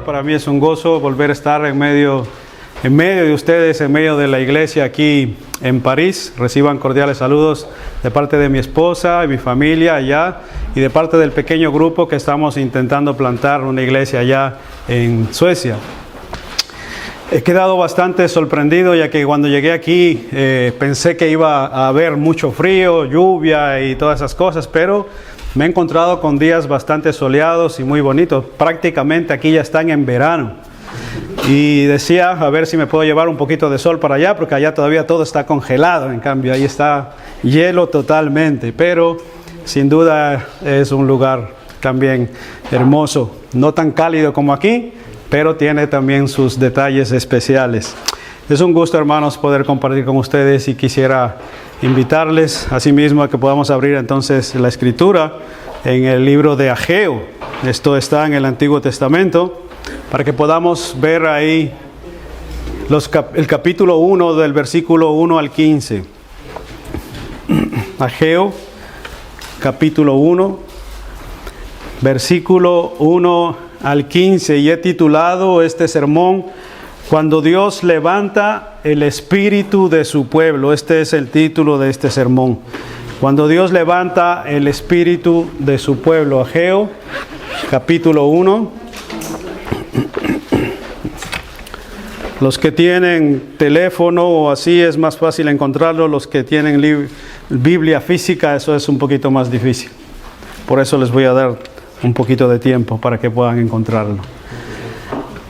Para mí es un gozo volver a estar en medio de ustedes, en medio de la iglesia aquí en París. Reciban cordiales saludos de parte de mi esposa y mi familia allá y de parte del pequeño grupo que estamos intentando plantar una iglesia allá en Suecia. He quedado bastante sorprendido, ya que cuando llegué aquí pensé que iba a haber mucho frío, lluvia y todas esas cosas, pero me he encontrado con días bastante soleados y muy bonitos. Prácticamente aquí ya están en verano. Y decía, a ver si me puedo llevar un poquito de sol para allá, porque allá todavía todo está congelado. En cambio, ahí está hielo totalmente. Pero sin duda es un lugar también hermoso. No tan cálido como aquí, pero tiene también sus detalles especiales. Es un gusto, hermanos, poder compartir con ustedes y quisiera invitarles asimismo a que podamos abrir entonces la escritura en el libro de Ageo. Esto está en el Antiguo Testamento, para que podamos ver ahí el capítulo 1 del versículo 1 al 15. Ageo, capítulo 1, versículo 1 al 15. Y he titulado este sermón "Cuando Dios levanta el espíritu de su pueblo". Este es el título de este sermón. Cuando Dios levanta el espíritu de su pueblo. Ageo, capítulo 1. Los que tienen teléfono o así es más fácil encontrarlo. Los que tienen Biblia física, eso es un poquito más difícil. Por eso les voy a dar un poquito de tiempo para que puedan encontrarlo.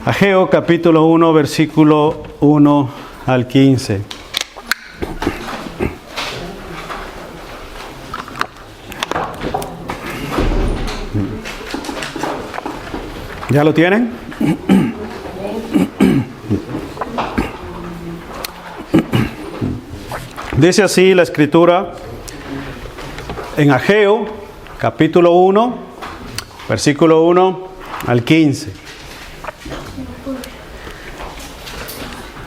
Ageo, capítulo 1, versículo 1 al 15. ¿Ya lo tienen? Dice así la escritura en Ageo, capítulo 1, versículo 1 al 15.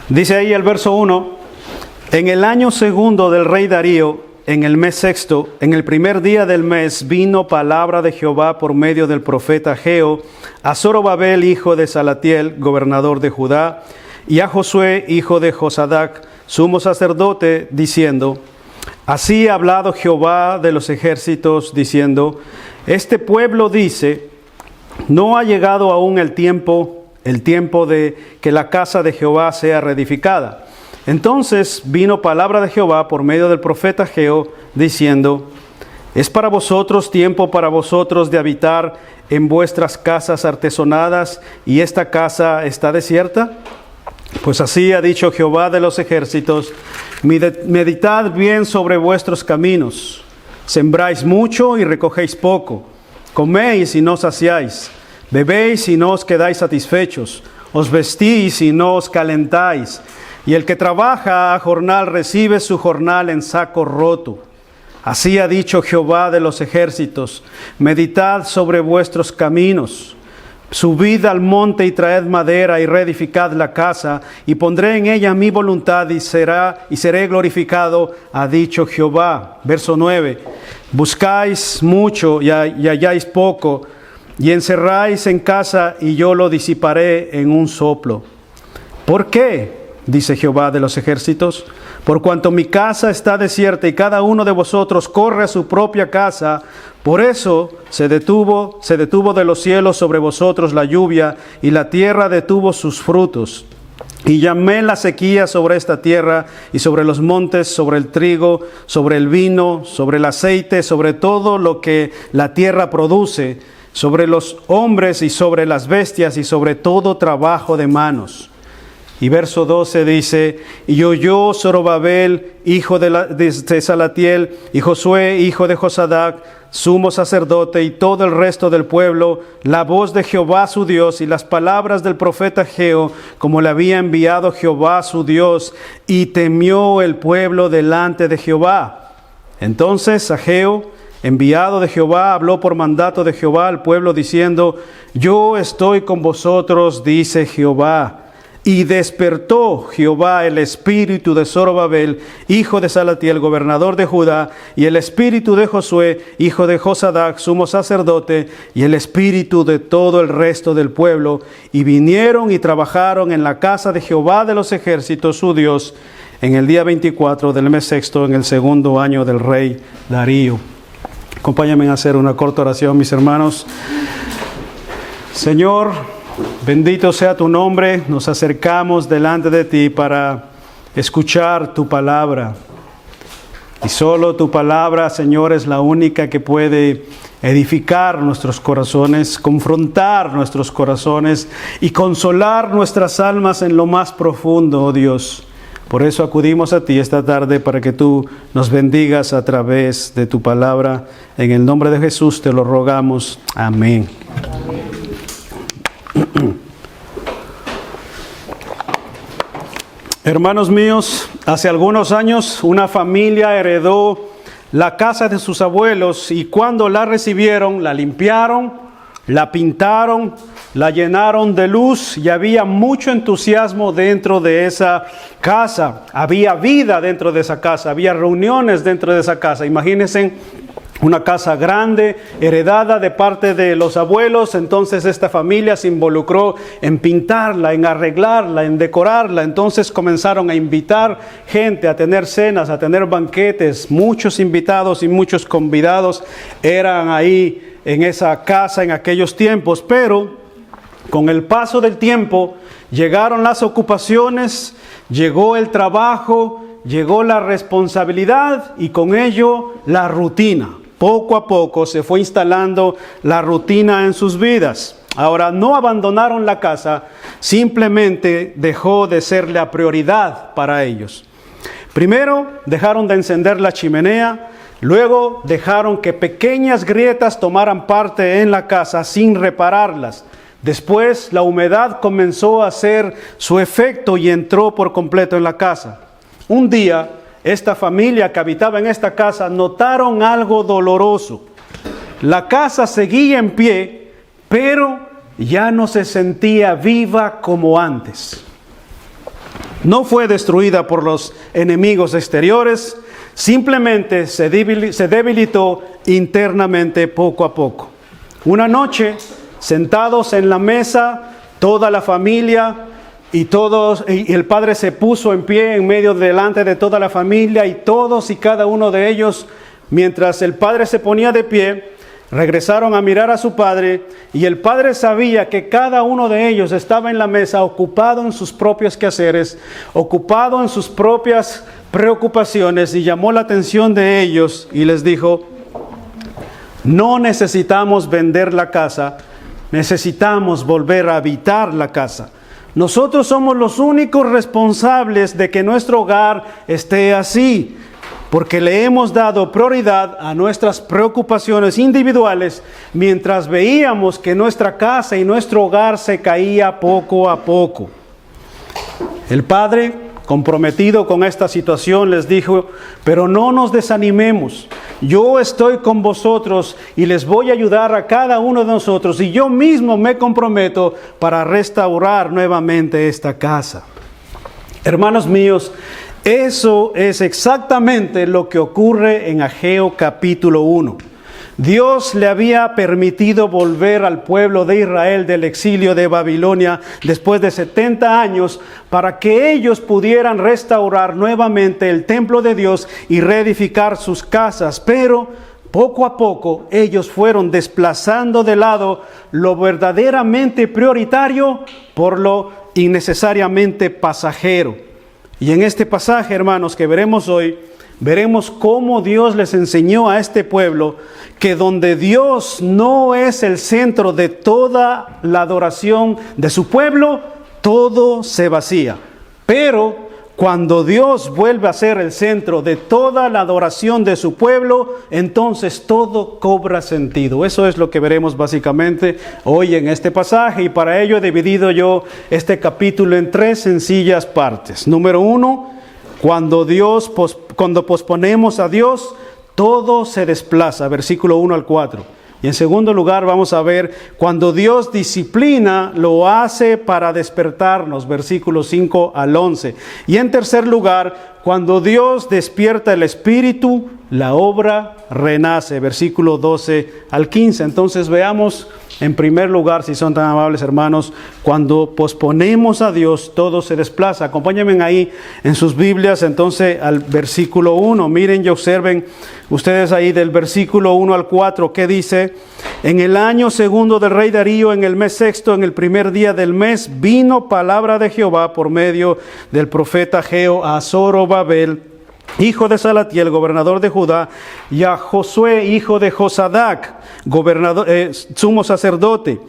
Dice ahí el verso 1: En el año segundo del rey Darío, en el mes sexto, en el primer día del mes, vino palabra de Jehová por medio del profeta Ageo a Zorobabel, hijo de Salatiel, gobernador de Judá, y a Josué, hijo de Josadac, sumo sacerdote, diciendo: Así ha hablado Jehová de los ejércitos, diciendo: Este pueblo dice, no ha llegado aún el tiempo de que la casa de Jehová sea reedificada. Entonces vino palabra de Jehová por medio del profeta Ageo, diciendo: ¿Es para vosotros tiempo para vosotros de habitar en vuestras casas artesonadas, y esta casa está desierta? Pues así ha dicho Jehová de los ejércitos: meditad bien sobre vuestros caminos. Sembráis mucho y recogéis poco. Coméis y no saciáis. Bebéis y no os quedáis satisfechos. Os vestís y no os calentáis. Y el que trabaja a jornal recibe su jornal en saco roto. Así ha dicho Jehová de los ejércitos: meditad sobre vuestros caminos. Subid al monte y traed madera y reedificad la casa, y pondré en ella mi voluntad y seré glorificado, ha dicho Jehová. Verso 9: Buscáis mucho y halláis poco, y encerráis en casa y yo lo disiparé en un soplo. ¿Por qué?, dice Jehová de los ejércitos. Por cuanto mi casa está desierta y cada uno de vosotros corre a su propia casa, por eso se detuvo de los cielos sobre vosotros la lluvia, y la tierra detuvo sus frutos. Y llamé la sequía sobre esta tierra y sobre los montes, sobre el trigo, sobre el vino, sobre el aceite, sobre todo lo que la tierra produce, sobre los hombres y sobre las bestias y sobre todo trabajo de manos. Y verso 12 dice: Y oyó Zorobabel, hijo de Salatiel, y Josué, hijo de Josadac, sumo sacerdote, y todo el resto del pueblo, la voz de Jehová su Dios y las palabras del profeta Ageo, como le había enviado Jehová su Dios, y temió el pueblo delante de Jehová. Entonces Ageo, enviado de Jehová, habló por mandato de Jehová al pueblo, diciendo: Yo estoy con vosotros, dice Jehová. Y despertó Jehová el espíritu de Zorobabel, hijo de Salatiel, gobernador de Judá, y el espíritu de Josué, hijo de Josadac, sumo sacerdote, y el espíritu de todo el resto del pueblo, y vinieron y trabajaron en la casa de Jehová de los ejércitos, su Dios, en el día 24 del mes sexto, en el segundo año del rey Darío. Acompáñame a hacer una corta oración, mis hermanos. Señor, bendito sea tu nombre. Nos acercamos delante de ti para escuchar tu palabra. Y solo tu palabra, Señor, es la única que puede edificar nuestros corazones, confrontar nuestros corazones y consolar nuestras almas en lo más profundo, oh Dios. Por eso acudimos a ti esta tarde para que tú nos bendigas a través de tu palabra. En el nombre de Jesús te lo rogamos. Amén. Hermanos míos, hace algunos años una familia heredó la casa de sus abuelos y cuando la recibieron, la limpiaron, la pintaron, la llenaron de luz y había mucho entusiasmo dentro de esa casa. Había vida dentro de esa casa, había reuniones dentro de esa casa. Imagínense una casa grande, heredada de parte de los abuelos. Entonces esta familia se involucró en pintarla, en arreglarla, en decorarla. Entonces comenzaron a invitar gente, a tener cenas, a tener banquetes. Muchos invitados y muchos convidados eran ahí en esa casa en aquellos tiempos. Pero con el paso del tiempo llegaron las ocupaciones, llegó el trabajo, llegó la responsabilidad y con ello la rutina. Poco a poco se fue instalando la rutina en sus vidas. Ahora, no abandonaron la casa, simplemente dejó de ser la prioridad para ellos. Primero, dejaron de encender la chimenea, luego dejaron que pequeñas grietas tomaran parte en la casa sin repararlas. Después, la humedad comenzó a hacer su efecto y entró por completo en la casa. Un día, esta familia que habitaba en esta casa notaron algo doloroso. La casa seguía en pie, pero ya no se sentía viva como antes. No fue destruida por los enemigos exteriores, simplemente se debilitó internamente poco a poco. Una noche, sentados en la mesa, toda la familia, y el padre se puso en pie en medio delante de toda la familia y todos y cada uno de ellos, mientras el padre se ponía de pie, regresaron a mirar a su padre y el padre sabía que cada uno de ellos estaba en la mesa ocupado en sus propios quehaceres, ocupado en sus propias preocupaciones y llamó la atención de ellos y les dijo: no necesitamos vender la casa, necesitamos volver a habitar la casa. Nosotros somos los únicos responsables de que nuestro hogar esté así, porque le hemos dado prioridad a nuestras preocupaciones individuales, mientras veíamos que nuestra casa y nuestro hogar se caía poco a poco. El padre, comprometido con esta situación, les dijo: pero no nos desanimemos. Yo estoy con vosotros y les voy a ayudar a cada uno de nosotros y yo mismo me comprometo para restaurar nuevamente esta casa. Hermanos míos, eso es exactamente lo que ocurre en Ageo capítulo 1. Dios le había permitido volver al pueblo de Israel del exilio de Babilonia después de 70 años para que ellos pudieran restaurar nuevamente el templo de Dios y reedificar sus casas. Pero poco a poco ellos fueron desplazando de lado lo verdaderamente prioritario por lo innecesariamente pasajero. Y en este pasaje, hermanos, que veremos hoy, veremos cómo Dios les enseñó a este pueblo que donde Dios no es el centro de toda la adoración de su pueblo, todo se vacía. Pero cuando Dios vuelve a ser el centro de toda la adoración de su pueblo, entonces todo cobra sentido. Eso es lo que veremos básicamente hoy en este pasaje, y para ello he dividido yo este capítulo en 3 sencillas partes. Número 1, cuando posponemos a Dios, todo se desplaza, versículo 1 al 4. Y en segundo lugar vamos a ver cuando Dios disciplina, lo hace para despertarnos, versículos 5 al 11. Y en tercer lugar, cuando Dios despierta el espíritu, la obra renace, versículo 12 al 15. Entonces veamos en primer lugar, si son tan amables hermanos, cuando posponemos a Dios, todo se desplaza. Acompáñenme ahí en sus Biblias, entonces al versículo 1. Miren y observen ustedes ahí del versículo 1 al 4, ¿qué dice? En el año segundo del rey Darío, en el mes sexto, en el primer día del mes, vino palabra de Jehová por medio del profeta Ageo a Zorobabel, hijo de Salatiel, gobernador de Judá, y a Josué, hijo de Josadac, gobernador, sumo sacerdote,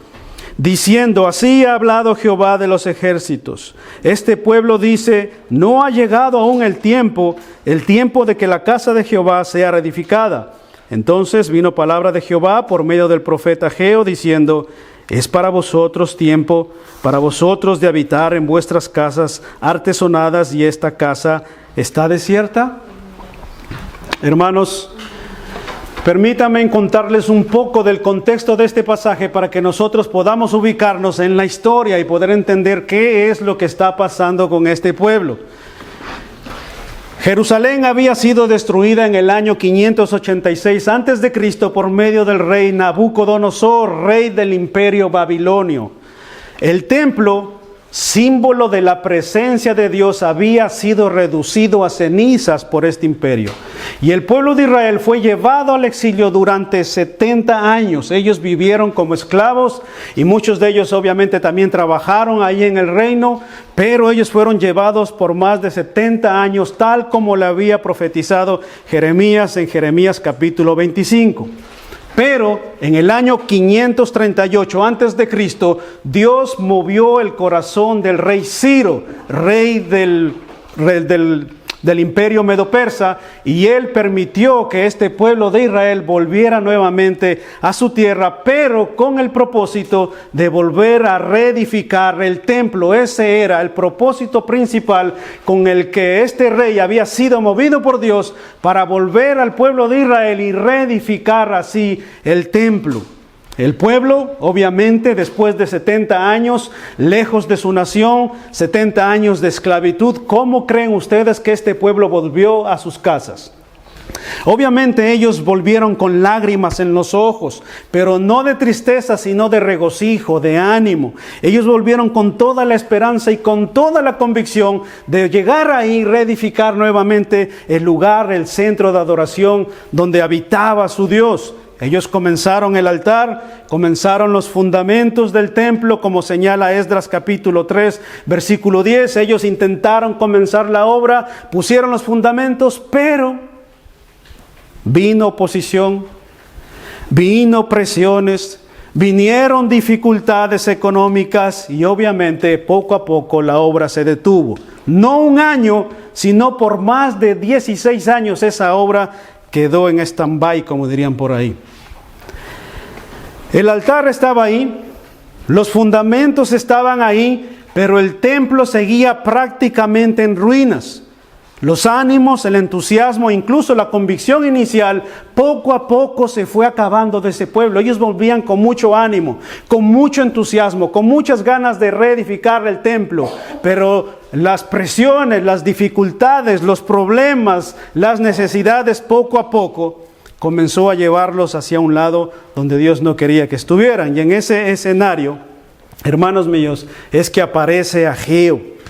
diciendo: así ha hablado Jehová de los ejércitos. Este pueblo dice: no ha llegado aún el tiempo de que la casa de Jehová sea reedificada. Entonces vino palabra de Jehová por medio del profeta Ageo, diciendo: es para vosotros tiempo, para vosotros de habitar en vuestras casas artesonadas, y esta casa está desierta. Hermanos, permítanme contarles un poco del contexto de este pasaje para que nosotros podamos ubicarnos en la historia y poder entender qué es lo que está pasando con este pueblo. Jerusalén había sido destruida en el año 586 a.C. por medio del rey Nabucodonosor, rey del imperio babilonio. El templo, símbolo de la presencia de Dios, había sido reducido a cenizas por este imperio. Y el pueblo de Israel fue llevado al exilio durante 70 años. Ellos vivieron como esclavos y muchos de ellos obviamente también trabajaron ahí en el reino, pero ellos fueron llevados por más de 70 años, tal como le había profetizado Jeremías en Jeremías capítulo 25. Pero en el año 538 antes de Cristo, Dios movió el corazón del rey Ciro, rey del imperio medo-persa, y él permitió que este pueblo de Israel volviera nuevamente a su tierra, pero con el propósito de volver a reedificar el templo. Ese era el propósito principal con el que este rey había sido movido por Dios, para volver al pueblo de Israel y reedificar así el templo. El pueblo, obviamente, después de 70 años, lejos de su nación, 70 años de esclavitud, ¿cómo creen ustedes que este pueblo volvió a sus casas? Obviamente ellos volvieron con lágrimas en los ojos, pero no de tristeza, sino de regocijo, de ánimo. Ellos volvieron con toda la esperanza y con toda la convicción de llegar ahí y reedificar nuevamente el lugar, el centro de adoración donde habitaba su Dios. Ellos comenzaron el altar, comenzaron los fundamentos del templo, como señala Esdras capítulo 3, versículo 10. Ellos intentaron comenzar la obra, pusieron los fundamentos, pero vino oposición, vino presiones, vinieron dificultades económicas y obviamente poco a poco la obra se detuvo. No un año, sino por más de 16 años esa obra quedó en stand-by, como dirían por ahí. El altar estaba ahí, los fundamentos estaban ahí, pero el templo seguía prácticamente en ruinas. Los ánimos, el entusiasmo, incluso la convicción inicial, poco a poco se fue acabando de ese pueblo. Ellos volvían con mucho ánimo, con mucho entusiasmo, con muchas ganas de reedificar el templo. Pero las presiones, las dificultades, los problemas, las necesidades, poco a poco comenzó a llevarlos hacia un lado donde Dios no quería que estuvieran. Y en ese escenario, hermanos míos, es que aparece Ageo.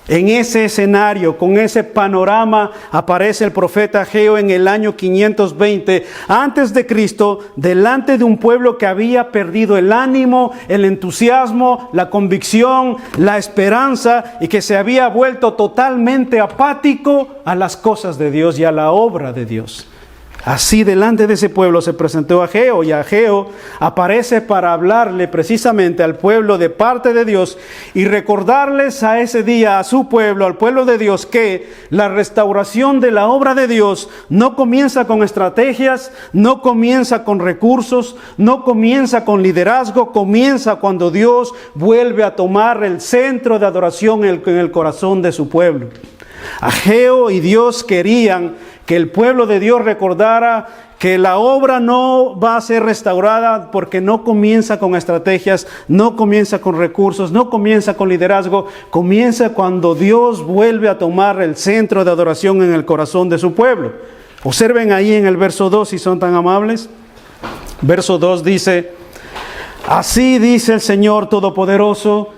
En ese escenario, con ese panorama, aparece el profeta Ageo en el año 520 antes de Cristo, delante de un pueblo que había perdido el ánimo, el entusiasmo, la convicción, la esperanza, y que se había vuelto totalmente apático a las cosas de Dios y a la obra de Dios. Así delante de ese pueblo se presentó Ageo, y Ageo aparece para hablarle precisamente al pueblo de parte de Dios y recordarles a ese día, a su pueblo, al pueblo de Dios, que la restauración de la obra de Dios no comienza con estrategias, no comienza con recursos, no comienza con liderazgo, comienza cuando Dios vuelve a tomar el centro de adoración en el corazón de su pueblo. Ageo y Dios querían que el pueblo de Dios recordara que la obra no va a ser restaurada porque no comienza con estrategias, no comienza con recursos, no comienza con liderazgo, comienza cuando Dios vuelve a tomar el centro de adoración en el corazón de su pueblo. Observen ahí en el verso 2, si son tan amables. Verso 2 dice: así dice el Señor Todopoderoso,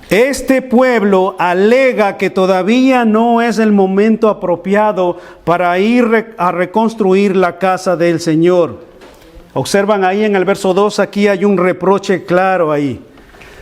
este pueblo alega que todavía no es el momento apropiado para ir a reconstruir la casa del Señor. Observan ahí en el verso 2, aquí hay un reproche claro ahí.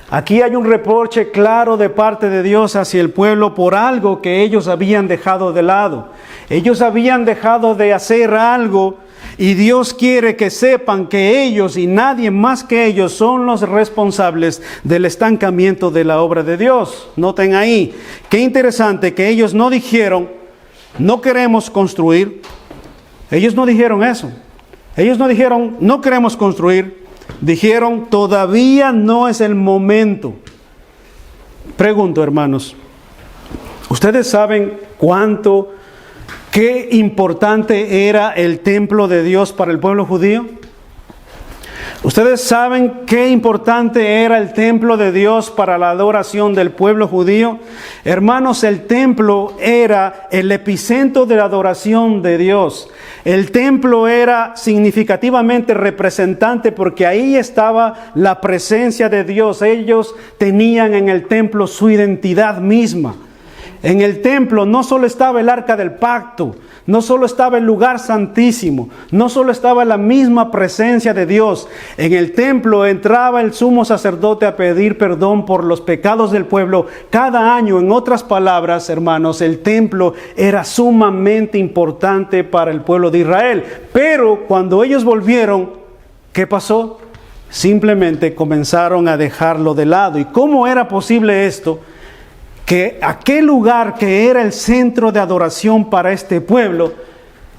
Aquí hay un reproche claro de parte de Dios hacia el pueblo por algo que ellos habían dejado de lado. Ellos habían dejado de hacer algo. Y Dios quiere que sepan que ellos y nadie más que ellos son los responsables del estancamiento de la obra de Dios. Noten ahí, qué interesante que ellos no dijeron, no queremos construir. Ellos no dijeron eso. Ellos no dijeron, no queremos construir. Dijeron, todavía no es el momento. Pregunto, hermanos, ¿ustedes saben qué importante era el templo de Dios para el pueblo judío? ¿Ustedes saben qué importante era el templo de Dios para la adoración del pueblo judío? Hermanos, el templo era el epicentro de la adoración de Dios. El templo era significativamente representante porque ahí estaba la presencia de Dios. Ellos tenían en el templo su identidad misma. En el templo no solo estaba el arca del pacto, no solo estaba el lugar santísimo, no solo estaba la misma presencia de Dios. En el templo entraba el sumo sacerdote a pedir perdón por los pecados del pueblo cada año. En otras palabras, hermanos, el templo era sumamente importante para el pueblo de Israel. Pero cuando ellos volvieron, ¿qué pasó? Simplemente comenzaron a dejarlo de lado. ¿Y cómo era posible esto? Que aquel lugar que era el centro de adoración para este pueblo,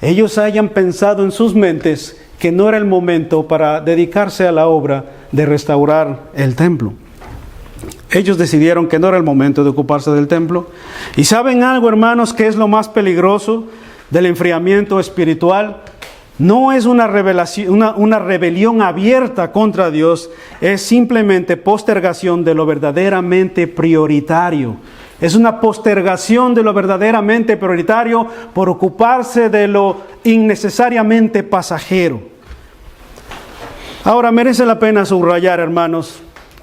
ellos hayan pensado en sus mentes que no era el momento para dedicarse a la obra de restaurar el templo. Ellos decidieron que no era el momento de ocuparse del templo. ¿Y saben algo, hermanos, que es lo más peligroso del enfriamiento espiritual? No es una rebelión abierta contra Dios, es simplemente postergación de lo verdaderamente prioritario. Es una postergación de lo verdaderamente prioritario por ocuparse de lo innecesariamente pasajero. Ahora, merece la pena subrayar, hermanos,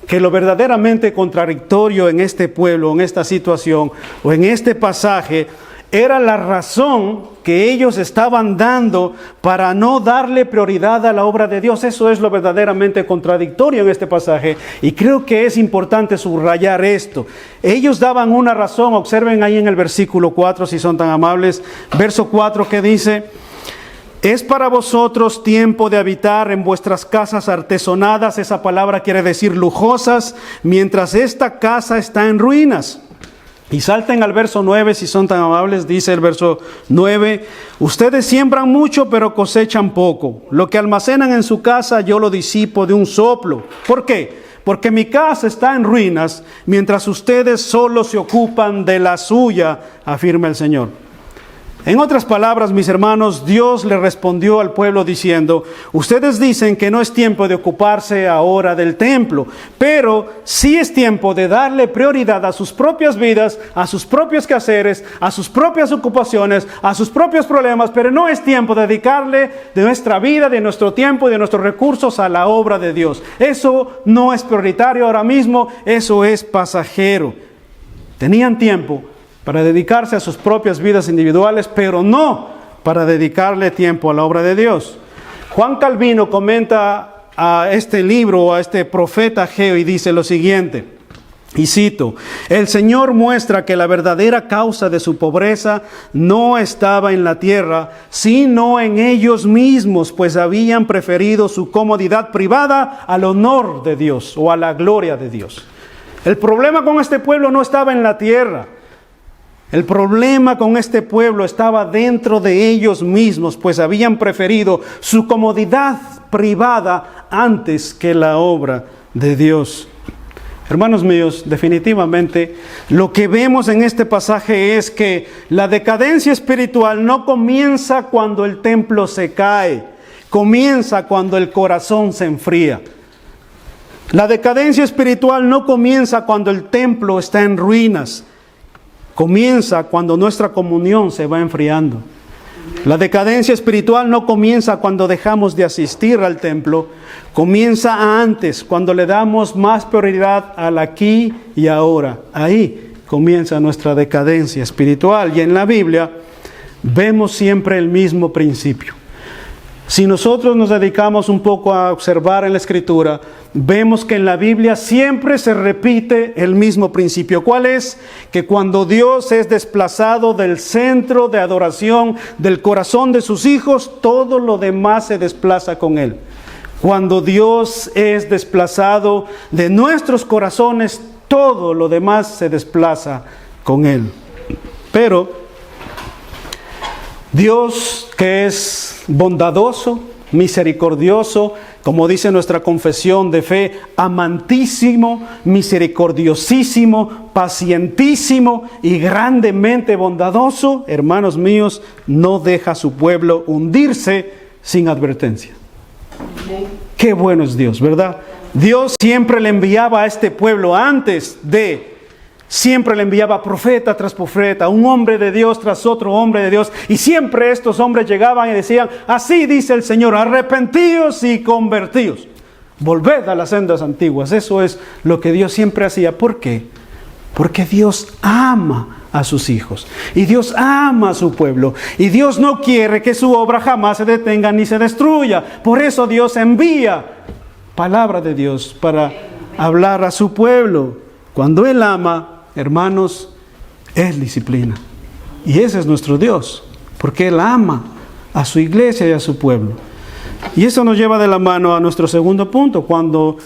que lo verdaderamente contradictorio en este pueblo, en esta situación o en este pasaje, era la razón que ellos estaban dando para no darle prioridad a la obra de Dios. Eso es lo verdaderamente contradictorio en este pasaje. Y creo que es importante subrayar esto. Ellos daban una razón. Observen ahí en el versículo 4, si son tan amables. Verso 4 que dice: es para vosotros tiempo de habitar en vuestras casas artesonadas. Esa palabra quiere decir lujosas, mientras esta casa está en ruinas. Y salten al verso 9, si son tan amables. Dice el verso 9: ustedes siembran mucho, pero cosechan poco. Lo que almacenan en su casa, yo lo disipo de un soplo. ¿Por qué? Porque mi casa está en ruinas, mientras ustedes solo se ocupan de la suya, afirma el Señor. En otras palabras, mis hermanos, Dios le respondió al pueblo diciendo: ustedes dicen que no es tiempo de ocuparse ahora del templo, pero sí es tiempo de darle prioridad a sus propias vidas, a sus propios quehaceres, a sus propias ocupaciones, a sus propios problemas, pero no es tiempo de dedicarle de nuestra vida, de nuestro tiempo, de nuestros recursos a la obra de Dios. Eso no es prioritario ahora mismo, eso es pasajero. Tenían tiempo para dedicarse a sus propias vidas individuales, pero no para dedicarle tiempo a la obra de Dios. Juan Calvino comenta a este libro, a este profeta Ageo, y dice lo siguiente, y cito: el Señor muestra que la verdadera causa de su pobreza no estaba en la tierra, sino en ellos mismos, pues habían preferido su comodidad privada al honor de Dios o a la gloria de Dios. El problema con este pueblo no estaba en la tierra. El problema con este pueblo estaba dentro de ellos mismos, pues habían preferido su comodidad privada antes que la obra de Dios. Hermanos míos, definitivamente lo que vemos en este pasaje es que la decadencia espiritual no comienza cuando el templo se cae, comienza cuando el corazón se enfría. La decadencia espiritual no comienza cuando el templo está en ruinas, comienza cuando nuestra comunión se va enfriando. La decadencia espiritual no comienza cuando dejamos de asistir al templo, comienza antes, cuando le damos más prioridad al aquí y ahora. Ahí comienza nuestra decadencia espiritual. Y en la Biblia vemos siempre el mismo principio. Si nosotros nos dedicamos un poco a observar en la Escritura, vemos que en la Biblia siempre se repite el mismo principio. ¿Cuál es? Que cuando Dios es desplazado del centro de adoración del corazón de sus hijos, todo lo demás se desplaza con Él. Cuando Dios es desplazado de nuestros corazones, todo lo demás se desplaza con Él. Pero Dios, que es bondadoso, misericordioso, como dice nuestra confesión de fe, amantísimo, misericordiosísimo, pacientísimo y grandemente bondadoso, hermanos míos, no deja a su pueblo hundirse sin advertencia. Qué bueno es Dios, ¿verdad? Dios siempre le enviaba a este pueblo siempre le enviaba profeta tras profeta, un hombre de Dios tras otro hombre de Dios, y siempre estos hombres llegaban y decían: así dice el Señor, arrepentíos y convertíos, volved a las sendas antiguas. Eso es lo que Dios siempre hacía. ¿Por qué? Porque Dios ama a sus hijos, y Dios ama a su pueblo, y Dios no quiere que su obra jamás se detenga ni se destruya. Por eso Dios envía palabra de Dios para hablar a su pueblo. Cuando Él ama, hermanos, Él disciplina. Y ese es nuestro Dios, porque Él ama a su iglesia y a su pueblo. Y eso nos lleva de la mano a nuestro segundo punto. Cuando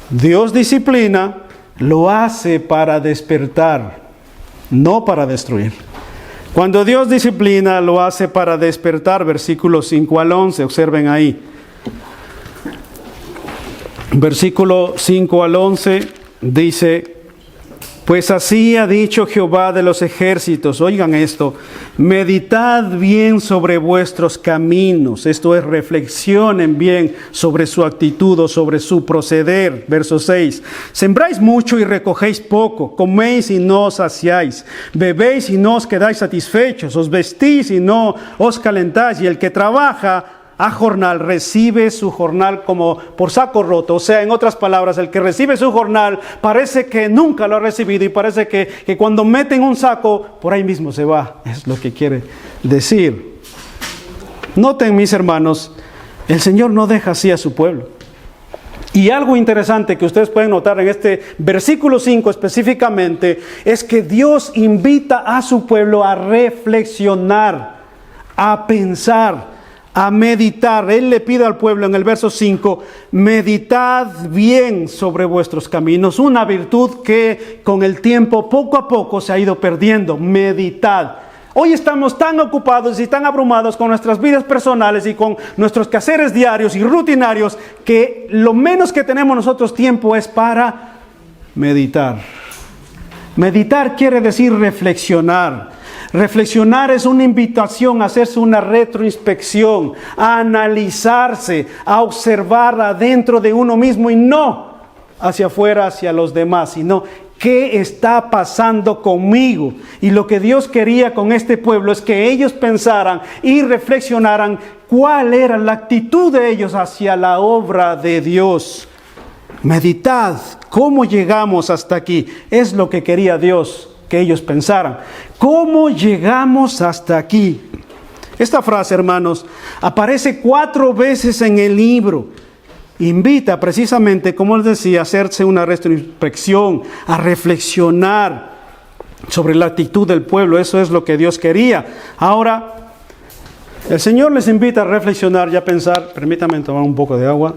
Dios disciplina, lo hace para despertar, no para destruir. Cuando Dios disciplina, lo hace para despertar. Versículos 5 al 11, observen ahí. Versículo 5 al 11 dice: pues así ha dicho Jehová de los ejércitos. Oigan esto: meditad bien sobre vuestros caminos. Esto es, reflexionen bien sobre su actitud o sobre su proceder. Verso 6. Sembráis mucho y recogéis poco. Coméis y no os saciáis. Bebéis y no os quedáis satisfechos. Os vestís y no os calentáis. Y el que trabaja a jornal recibe su jornal como por saco roto. O sea, en otras palabras, el que recibe su jornal parece que nunca lo ha recibido, y parece que cuando meten un saco, por ahí mismo se va. Es lo que quiere decir. Noten, mis hermanos, el Señor no deja así a su pueblo. Y algo interesante que ustedes pueden notar en este versículo 5 específicamente, es que Dios invita a su pueblo a reflexionar, a pensar, a meditar. Él le pide al pueblo en el verso 5: meditad bien sobre vuestros caminos. Una virtud que con el tiempo poco a poco se ha ido perdiendo. Meditad. Hoy estamos tan ocupados y tan abrumados con nuestras vidas personales y con nuestros quehaceres diarios y rutinarios, que lo menos que tenemos nosotros tiempo es para meditar. Meditar quiere decir reflexionar. Reflexionar es una invitación a hacerse una retroinspección, a analizarse, a observar adentro de uno mismo, y no hacia afuera, hacia los demás, sino qué está pasando conmigo. Y lo que Dios quería con este pueblo es que ellos pensaran y reflexionaran cuál era la actitud de ellos hacia la obra de Dios. Meditad, ¿cómo llegamos hasta aquí? Es lo que quería Dios que ellos pensaran. ¿Cómo llegamos hasta aquí? Esta frase, hermanos, aparece 4 veces en el libro. Invita precisamente, como les decía, a hacerse una retroinspección, a reflexionar sobre la actitud del pueblo. Eso es lo que Dios quería. Ahora, el Señor les invita a reflexionar y a pensar. Permítanme tomar un poco de agua.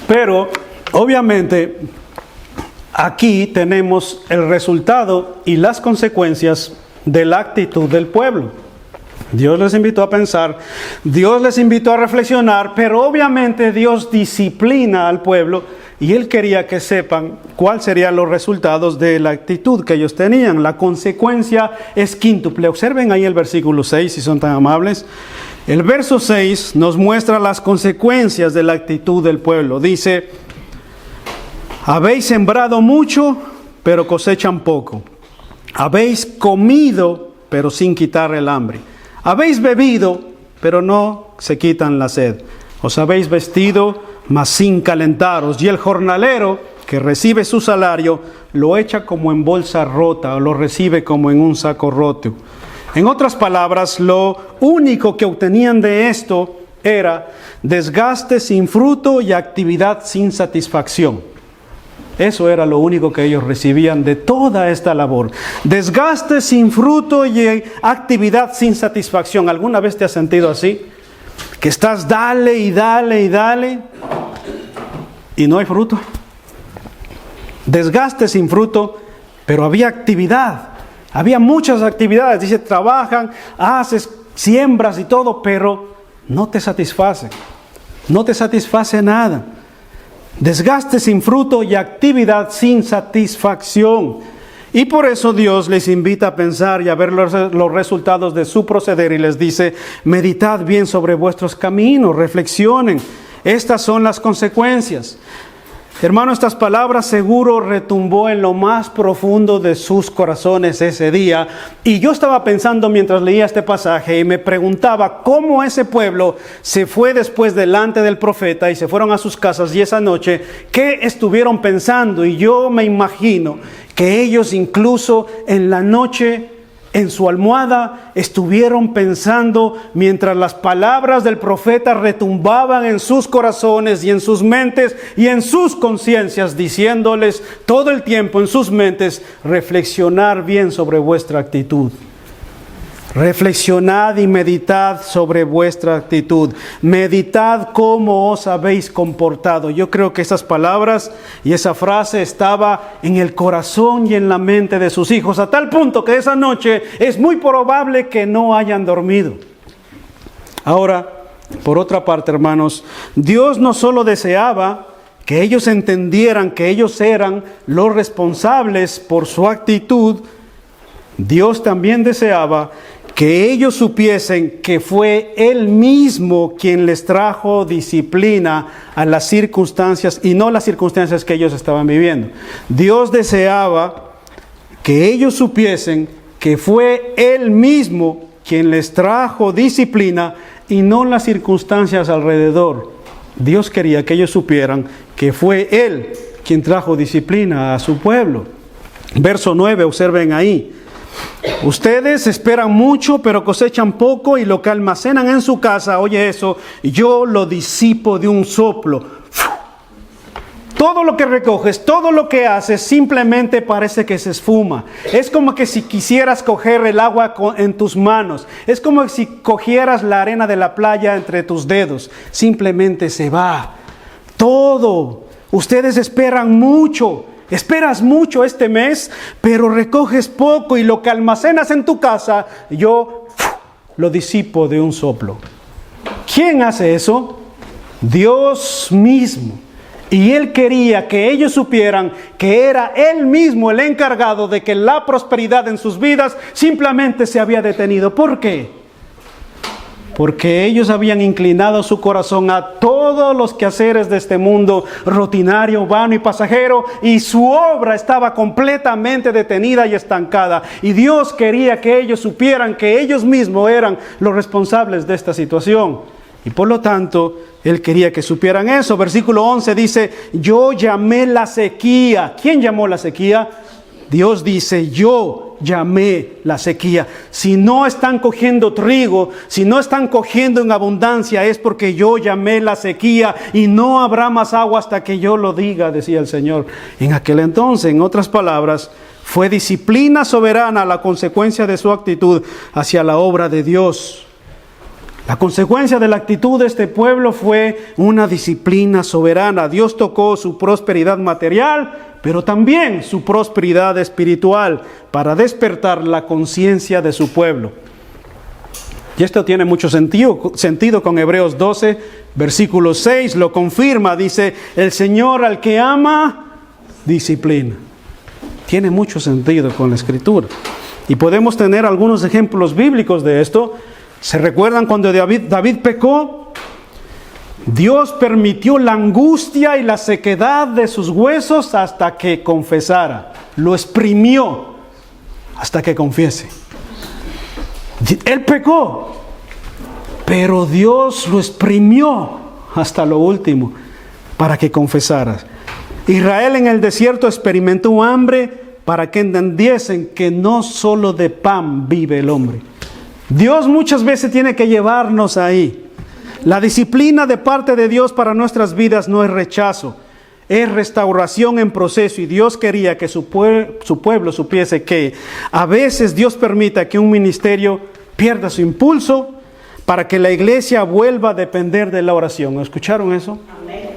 Pero, obviamente, aquí tenemos el resultado y las consecuencias de la actitud del pueblo. Dios les invitó a pensar, Dios les invitó a reflexionar, pero obviamente Dios disciplina al pueblo y Él quería que sepan cuáles serían los resultados de la actitud que ellos tenían. La consecuencia es quíntuple. Observen ahí el versículo 6, si son tan amables. El verso 6 nos muestra las consecuencias de la actitud del pueblo. Dice, habéis sembrado mucho, pero cosechan poco. Habéis comido, pero sin quitar el hambre. Habéis bebido, pero no se quitan la sed. Os habéis vestido, mas sin calentaros. Y el jornalero que recibe su salario, lo echa como en bolsa rota, o lo recibe como en un saco roto. En otras palabras, lo único que obtenían de esto era desgaste sin fruto y actividad sin satisfacción. Eso era lo único que ellos recibían de toda esta labor. Desgaste sin fruto y actividad sin satisfacción. ¿Alguna vez te has sentido así? Que estás dale y dale y dale y no hay fruto. Desgaste sin fruto, pero había actividad. Había muchas actividades. Dice, trabajan, haces, siembras y todo, pero no te satisface. No te satisface nada. Desgaste sin fruto y actividad sin satisfacción. Y por eso Dios les invita a pensar y a ver los resultados de su proceder y les dice, meditad bien sobre vuestros caminos, reflexionen. Estas son las consecuencias. Hermano, estas palabras seguro retumbó en lo más profundo de sus corazones ese día. Y yo estaba pensando mientras leía este pasaje y me preguntaba cómo ese pueblo se fue después delante del profeta y se fueron a sus casas y esa noche, ¿qué estuvieron pensando? Y yo me imagino que ellos incluso en la noche, en su almohada, estuvieron pensando mientras las palabras del profeta retumbaban en sus corazones y en sus mentes y en sus conciencias, diciéndoles todo el tiempo en sus mentes, reflexionar bien sobre vuestra actitud. Reflexionad y meditad sobre vuestra actitud. Meditad cómo os habéis comportado. Yo creo que esas palabras y esa frase estaba en el corazón y en la mente de sus hijos, a tal punto que esa noche es muy probable que no hayan dormido. Ahora, por otra parte, hermanos, Dios no solo deseaba que ellos entendieran que ellos eran los responsables por su actitud, Dios también deseaba que ellos supiesen que fue Él mismo quien les trajo disciplina a las circunstancias y no las circunstancias que ellos estaban viviendo. Dios deseaba que ellos supiesen que fue Él mismo quien les trajo disciplina y no las circunstancias alrededor. Dios quería que ellos supieran que fue Él quien trajo disciplina a su pueblo. Verso 9, observen ahí. Ustedes esperan mucho, pero cosechan poco, y lo que almacenan en su casa, oye eso, yo lo disipo de un soplo. Todo lo que recoges, todo lo que haces, simplemente parece que se esfuma. Es como que si quisieras coger el agua en tus manos. Es como si cogieras la arena de la playa entre tus dedos. Simplemente se va. Todo. Ustedes esperan mucho. Esperas mucho este mes, pero recoges poco y lo que almacenas en tu casa, yo lo disipo de un soplo. ¿Quién hace eso? Dios mismo. Y Él quería que ellos supieran que era Él mismo el encargado de que la prosperidad en sus vidas simplemente se había detenido. ¿Por qué? Porque ellos habían inclinado su corazón a todos los quehaceres de este mundo rutinario, vano y pasajero, y su obra estaba completamente detenida y estancada. Y Dios quería que ellos supieran que ellos mismos eran los responsables de esta situación. Y por lo tanto, Él quería que supieran eso. Versículo 11 dice, yo llamé la sequía. ¿Quién llamó la sequía? Dios dice, yo llamé la sequía. Si no están cogiendo trigo, si no están cogiendo en abundancia, es porque yo llamé la sequía y no habrá más agua hasta que yo lo diga, decía el Señor. En aquel entonces, en otras palabras, fue disciplina soberana la consecuencia de su actitud hacia la obra de Dios. La consecuencia de la actitud de este pueblo fue una disciplina soberana. Dios tocó su prosperidad material, pero también su prosperidad espiritual para despertar la conciencia de su pueblo. Y esto tiene mucho sentido con Hebreos 12, versículo 6, lo confirma, dice, el Señor al que ama, disciplina. Tiene mucho sentido con la Escritura. Y podemos tener algunos ejemplos bíblicos de esto. ¿Se recuerdan cuando David pecó? Dios permitió la angustia y la sequedad de sus huesos hasta que confesara. Lo exprimió hasta que confiese. Él pecó, pero Dios lo exprimió hasta lo último para que confesara. Israel en el desierto experimentó hambre para que entendiesen que no solo de pan vive el hombre. Dios muchas veces tiene que llevarnos ahí. La disciplina de parte de Dios para nuestras vidas no es rechazo, es restauración en proceso, y Dios quería que su pueblo supiese que a veces Dios permita que un ministerio pierda su impulso para que la iglesia vuelva a depender de la oración. ¿Escucharon eso? Amén.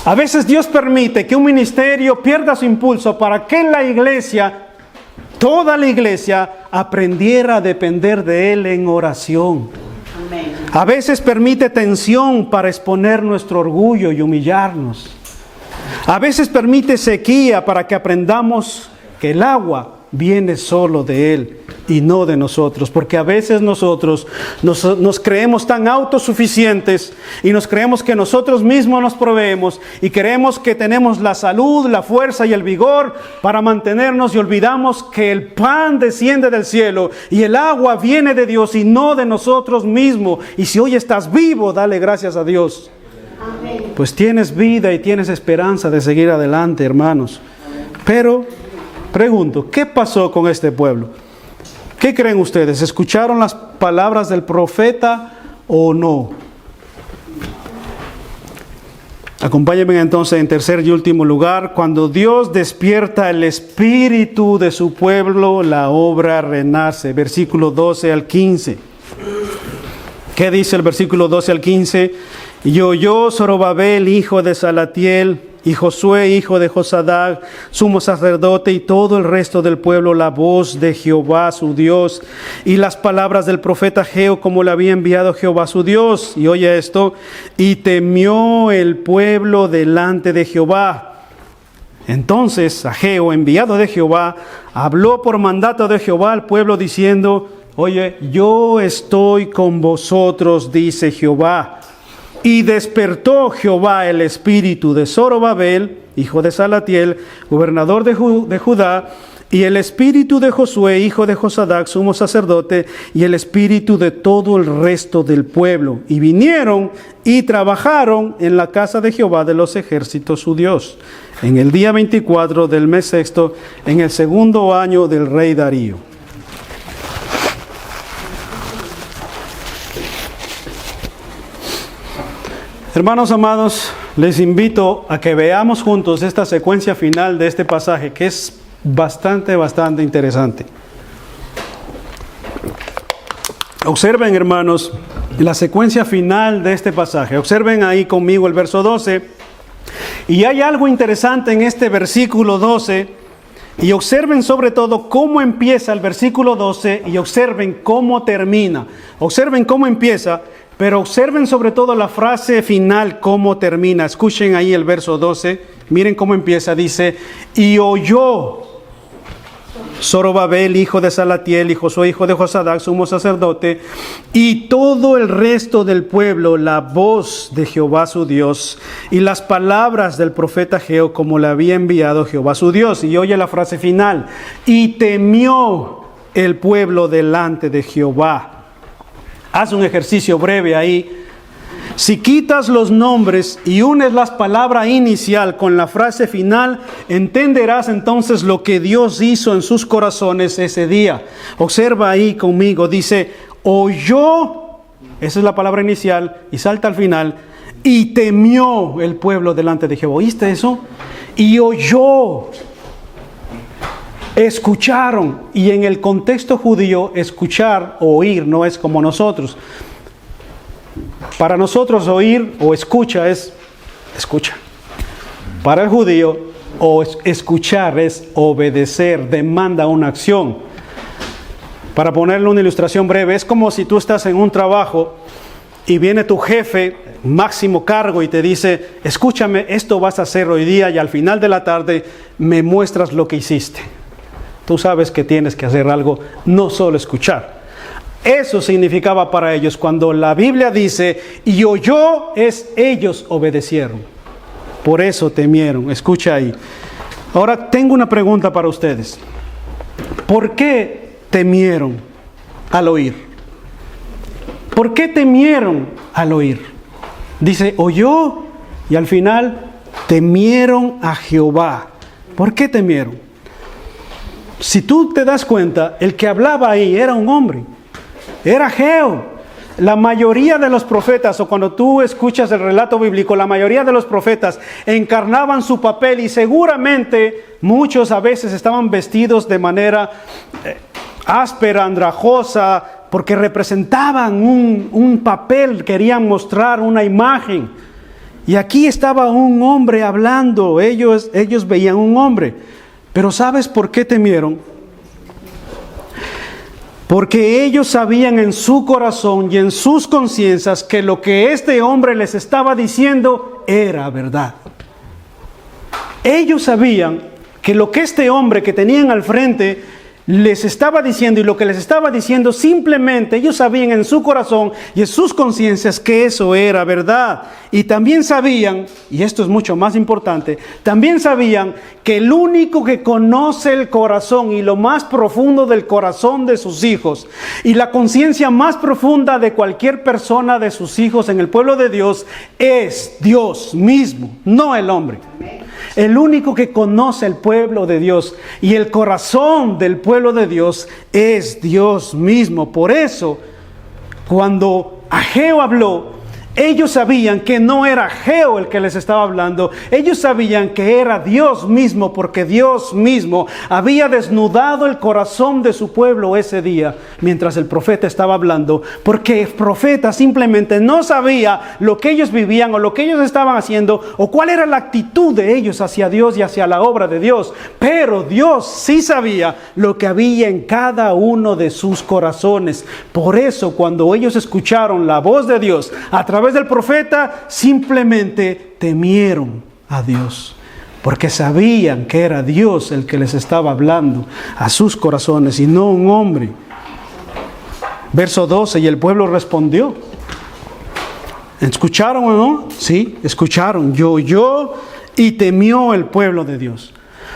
A veces Dios permite que un ministerio pierda su impulso para que la iglesia, toda la iglesia, aprendiera a depender de Él en oración. Amén. A veces permite tensión para exponer nuestro orgullo y humillarnos. A veces permite sequía para que aprendamos que el agua viene solo de Él y no de nosotros, porque a veces nosotros nos creemos tan autosuficientes y nos creemos que nosotros mismos nos proveemos y creemos que tenemos la salud, la fuerza y el vigor para mantenernos, y olvidamos que el pan desciende del cielo y el agua viene de Dios y no de nosotros mismos. Y si hoy estás vivo, dale gracias a Dios. Amén. Pues tienes vida y tienes esperanza de seguir adelante, hermanos. Pero pregunto, ¿qué pasó con este pueblo? ¿Qué creen ustedes? ¿Escucharon las palabras del profeta o no? Acompáñenme entonces en tercer y último lugar. Cuando Dios despierta el espíritu de su pueblo, la obra renace. Versículo 12 al 15. ¿Qué dice el versículo 12 al 15? Y oyó Zorobabel, hijo de Salatiel, y Josué, hijo de Josadac, sumo sacerdote, y todo el resto del pueblo, la voz de Jehová su Dios, y las palabras del profeta Ageo, como le había enviado Jehová su Dios. Y oye esto: y temió el pueblo delante de Jehová. Entonces Ageo, enviado de Jehová, habló por mandato de Jehová al pueblo, diciendo: oye, yo estoy con vosotros, dice Jehová. Y despertó Jehová el espíritu de Zorobabel, hijo de Salatiel, gobernador de Judá, y el espíritu de Josué, hijo de Josadac, sumo sacerdote, y el espíritu de todo el resto del pueblo. Y vinieron y trabajaron en la casa de Jehová de los ejércitos su Dios, en el día 24 del mes sexto, en el segundo año del rey Darío. Hermanos amados, les invito a que veamos juntos esta secuencia final de este pasaje, que es bastante interesante. Observen, hermanos, la secuencia final de este pasaje. Observen ahí conmigo el verso 12. Y hay algo interesante en este versículo 12. Y observen sobre todo cómo empieza el versículo 12 y observen cómo termina. Observen cómo empieza, pero observen sobre todo la frase final, cómo termina. Escuchen ahí el verso 12. Miren cómo empieza. Dice: y oyó Zorobabel, hijo de Salatiel, y Josué, hijo de Josadac, sumo sacerdote, y todo el resto del pueblo, la voz de Jehová su Dios, y las palabras del profeta Ageo, como le había enviado Jehová su Dios. Y oye la frase final: y temió el pueblo delante de Jehová. Haz un ejercicio breve ahí. Si quitas los nombres y unes las palabras inicial con la frase final, entenderás entonces lo que Dios hizo en sus corazones ese día. Observa ahí conmigo, dice: oyó, esa es la palabra inicial, y salta al final: y temió el pueblo delante de Jehová. ¿Oíste eso? Y oyó. Escucharon. Y en el contexto judío, escuchar o oír no es como nosotros. Para nosotros oír o escucha es escucha. Para el judío, escuchar es obedecer, demanda una acción. Para ponerle una ilustración breve, es como si tú estás en un trabajo y viene tu jefe, máximo cargo, y te dice, escúchame, esto vas a hacer hoy día y al final de la tarde me muestras lo que hiciste. Tú sabes que tienes que hacer algo, no solo escuchar. Eso significaba para ellos cuando la Biblia dice, y oyó, es ellos obedecieron. Por eso temieron. Escucha ahí. Ahora tengo una pregunta para ustedes. ¿Por qué temieron al oír? ¿Por qué temieron al oír? Dice, oyó y al final temieron a Jehová. ¿Por qué temieron? Si tú te das cuenta, el que hablaba ahí era un hombre. Era Ageo. La mayoría de los profetas, o cuando tú escuchas el relato bíblico, la mayoría de los profetas encarnaban su papel y seguramente muchos a veces estaban vestidos de manera áspera, andrajosa, porque representaban un papel, querían mostrar una imagen. Y aquí estaba un hombre hablando, ellos veían un hombre. Pero ¿sabes por qué temieron? Porque ellos sabían en su corazón y en sus conciencias que lo que este hombre les estaba diciendo era verdad. Ellos sabían que lo que este hombre que tenían al frente les estaba diciendo, y lo que les estaba diciendo simplemente, ellos sabían en su corazón y en sus conciencias que eso era verdad. Y también sabían, y esto es mucho más importante, también sabían que el único que conoce el corazón y lo más profundo del corazón de sus hijos, y la conciencia más profunda de cualquier persona de sus hijos en el pueblo de Dios, es Dios mismo, no el hombre. El único que conoce el pueblo de Dios y el corazón del pueblo de Dios es Dios mismo. Por eso, cuando Ageo habló, ellos sabían que no era Ageo el que les estaba hablando. Ellos sabían que era Dios mismo, porque Dios mismo había desnudado el corazón de su pueblo ese día, mientras el profeta estaba hablando, porque el profeta simplemente no sabía lo que ellos vivían o lo que ellos estaban haciendo, o cuál era la actitud de ellos hacia Dios y hacia la obra de Dios. Pero Dios sí sabía lo que había en cada uno de sus corazones. Por eso, cuando ellos escucharon la voz de Dios a través del profeta, simplemente temieron a Dios, porque sabían que era Dios el que les estaba hablando a sus corazones y no un hombre. Verso 12, y el pueblo respondió. ¿Escucharon o no? Sí, escucharon. Y oyó y temió el pueblo de Dios.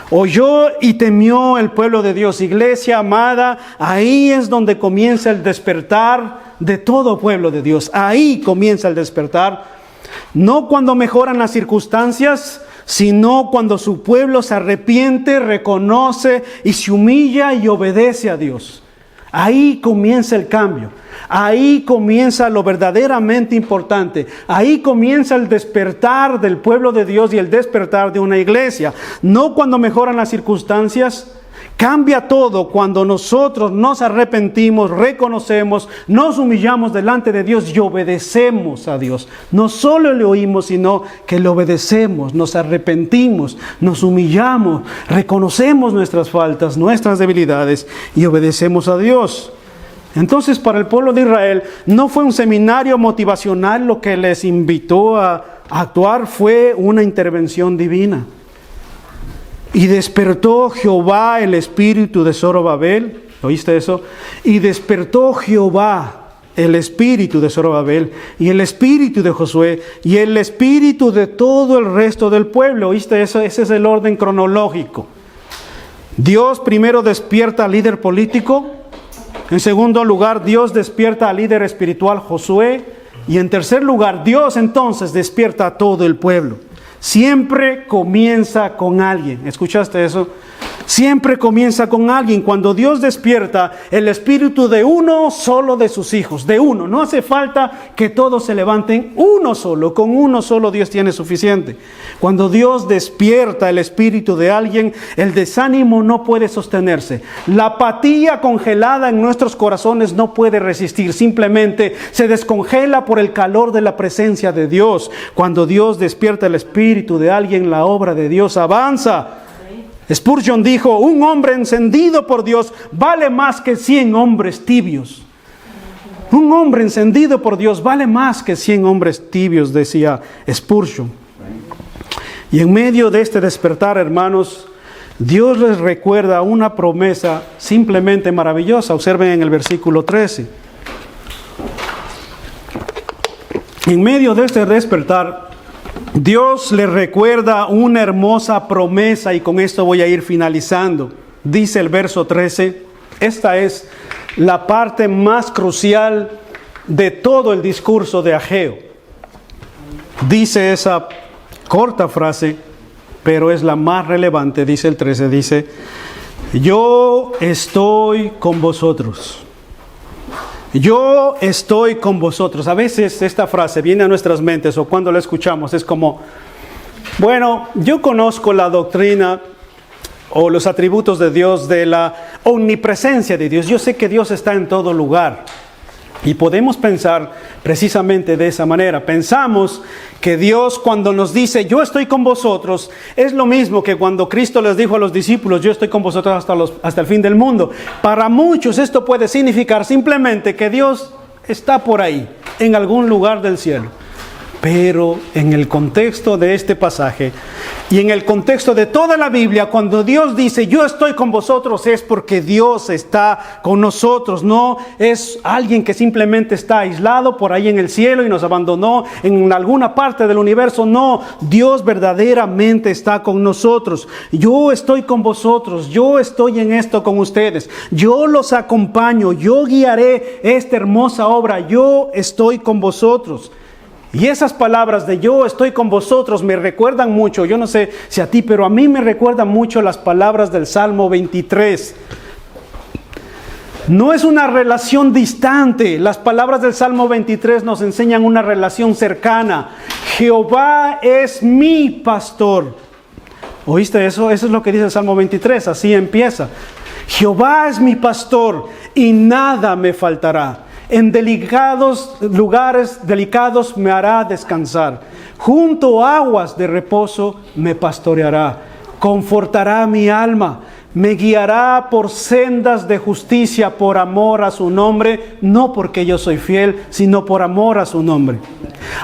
Oyó y temió el pueblo de Dios. Iglesia amada, ahí es donde comienza el despertar de todo pueblo de Dios. Ahí comienza el despertar. No cuando mejoran las circunstancias, sino cuando su pueblo se arrepiente, reconoce y se humilla y obedece a Dios. Ahí comienza el cambio. Ahí comienza lo verdaderamente importante. Ahí comienza el despertar del pueblo de Dios y el despertar de una iglesia. No cuando mejoran las circunstancias. Cambia todo cuando nosotros nos arrepentimos, reconocemos, nos humillamos delante de Dios y obedecemos a Dios. No solo le oímos, sino que le obedecemos, nos arrepentimos, nos humillamos, reconocemos nuestras faltas, nuestras debilidades y obedecemos a Dios. Entonces, para el pueblo de Israel no fue un seminario motivacional lo que les invitó a actuar, fue una intervención divina. Y despertó Jehová el espíritu de Zorobabel. ¿Oíste eso? Y despertó Jehová el espíritu de Zorobabel y el espíritu de Josué y el espíritu de todo el resto del pueblo. ¿Oíste eso? Ese es el orden cronológico. Dios primero despierta al líder político. En segundo lugar, Dios despierta al líder espiritual Josué. Y en tercer lugar, Dios entonces despierta a todo el pueblo. Siempre comienza con alguien. ¿Escuchaste eso? Siempre comienza con alguien. Cuando Dios despierta el espíritu de uno solo de sus hijos, de uno. No hace falta que todos se levanten, uno solo. Con uno solo Dios tiene suficiente. Cuando Dios despierta el espíritu de alguien, el desánimo no puede sostenerse. La apatía congelada en nuestros corazones no puede resistir. Simplemente se descongela por el calor de la presencia de Dios. Cuando Dios despierta el espíritu de alguien, la obra de Dios avanza. Spurgeon dijo, un hombre encendido por Dios vale más que 100 hombres tibios. Un hombre encendido por Dios vale más que 100 hombres tibios, decía Spurgeon. Y en medio de este despertar, hermanos, Dios les recuerda una promesa simplemente maravillosa. Observen en el versículo 13. En medio de este despertar, Dios les recuerda una hermosa promesa, y con esto voy a ir finalizando. Dice el verso 13, esta es la parte más crucial de todo el discurso de Ageo. Dice esa corta frase, pero es la más relevante. Dice el 13, dice, yo estoy con vosotros. Yo estoy con vosotros. A veces esta frase viene a nuestras mentes, o cuando la escuchamos es como, bueno, yo conozco la doctrina o los atributos de Dios, de la omnipresencia de Dios. Yo sé que Dios está en todo lugar. Y podemos pensar precisamente de esa manera. Pensamos que Dios, cuando nos dice, yo estoy con vosotros, es lo mismo que cuando Cristo les dijo a los discípulos, yo estoy con vosotros hasta el fin del mundo. Para muchos esto puede significar simplemente que Dios está por ahí, en algún lugar del cielo. Pero en el contexto de este pasaje y en el contexto de toda la Biblia, cuando Dios dice yo estoy con vosotros, es porque Dios está con nosotros. No es alguien que simplemente está aislado por ahí en el cielo y nos abandonó en alguna parte del universo. No, Dios verdaderamente está con nosotros. Yo estoy con vosotros, yo estoy en esto con ustedes, yo los acompaño, yo guiaré esta hermosa obra, yo estoy con vosotros. Y esas palabras de yo estoy con vosotros me recuerdan mucho, yo no sé si a ti, pero a mí me recuerdan mucho las palabras del Salmo 23. No es una relación distante. Las palabras del Salmo 23 nos enseñan una relación cercana. Jehová es mi pastor. ¿Oíste eso? Eso es lo que dice el Salmo 23, así empieza. Jehová es mi pastor y nada me faltará. En lugares delicados me hará descansar. Junto a aguas de reposo me pastoreará. Confortará mi alma. Me guiará por sendas de justicia por amor a su nombre. No porque yo soy fiel, sino por amor a su nombre.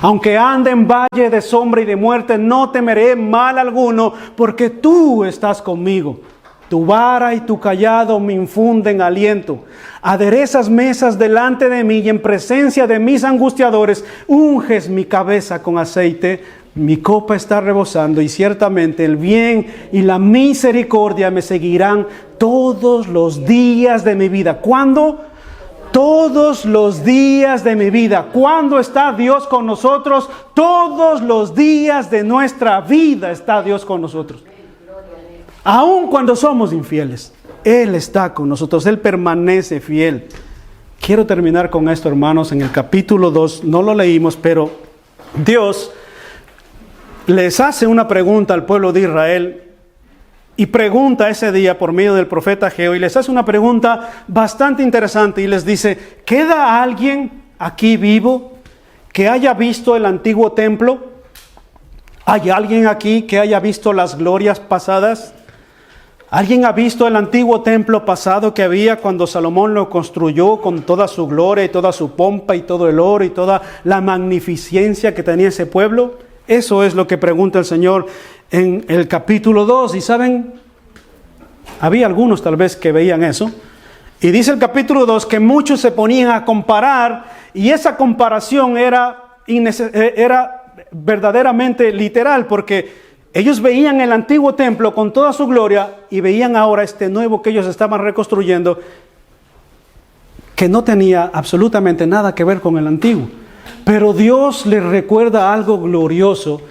Aunque ande en valle de sombra y de muerte, no temeré mal alguno, porque tú estás conmigo. Tu vara y tu cayado me infunden aliento. Aderezas mesas delante de mí y en presencia de mis angustiadores unges mi cabeza con aceite. Mi copa está rebosando y ciertamente el bien y la misericordia me seguirán todos los días de mi vida. ¿Cuándo? Todos los días de mi vida. ¿Cuándo está Dios con nosotros? Todos los días de nuestra vida está Dios con nosotros. Aun cuando somos infieles, Él está con nosotros, Él permanece fiel. Quiero terminar con esto, hermanos, en el capítulo 2, no lo leímos, pero Dios les hace una pregunta al pueblo de Israel, y pregunta ese día por medio del profeta Ageo, y les hace una pregunta bastante interesante, y les dice, ¿queda alguien aquí vivo que haya visto el antiguo templo? ¿Hay alguien aquí que haya visto las glorias pasadas? ¿Alguien ha visto el antiguo templo pasado que había cuando Salomón lo construyó con toda su gloria y toda su pompa y todo el oro y toda la magnificencia que tenía ese pueblo? Eso es lo que pregunta el Señor en el capítulo 2. Y saben, había algunos tal vez que veían eso. Y dice el capítulo 2 que muchos se ponían a comparar, y esa comparación era verdaderamente literal, porque ellos veían el antiguo templo con toda su gloria y veían ahora este nuevo que ellos estaban reconstruyendo, que no tenía absolutamente nada que ver con el antiguo. Pero Dios les recuerda algo glorioso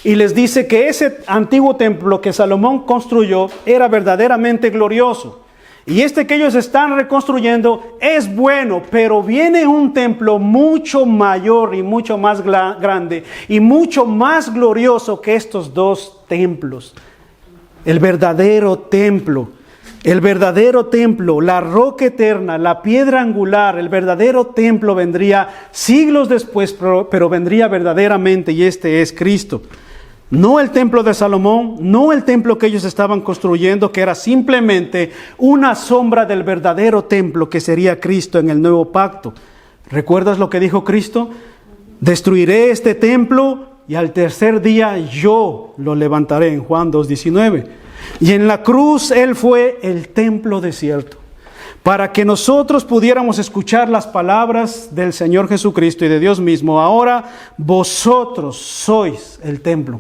y les dice que ese antiguo templo que Salomón construyó era verdaderamente glorioso. Y este que ellos están reconstruyendo es bueno, pero viene un templo mucho mayor y mucho más grande y mucho más glorioso que estos dos templos. El verdadero templo, la roca eterna, la piedra angular, el verdadero templo vendría siglos después, pero vendría verdaderamente, y este es Cristo. No el templo de Salomón, no el templo que ellos estaban construyendo, que era simplemente una sombra del verdadero templo que sería Cristo en el nuevo pacto. ¿Recuerdas lo que dijo Cristo? Destruiré este templo y al tercer día yo lo levantaré, en Juan 2:19. Y en la cruz Él fue el templo desierto, para que nosotros pudiéramos escuchar las palabras del Señor Jesucristo y de Dios mismo. Ahora vosotros sois el templo.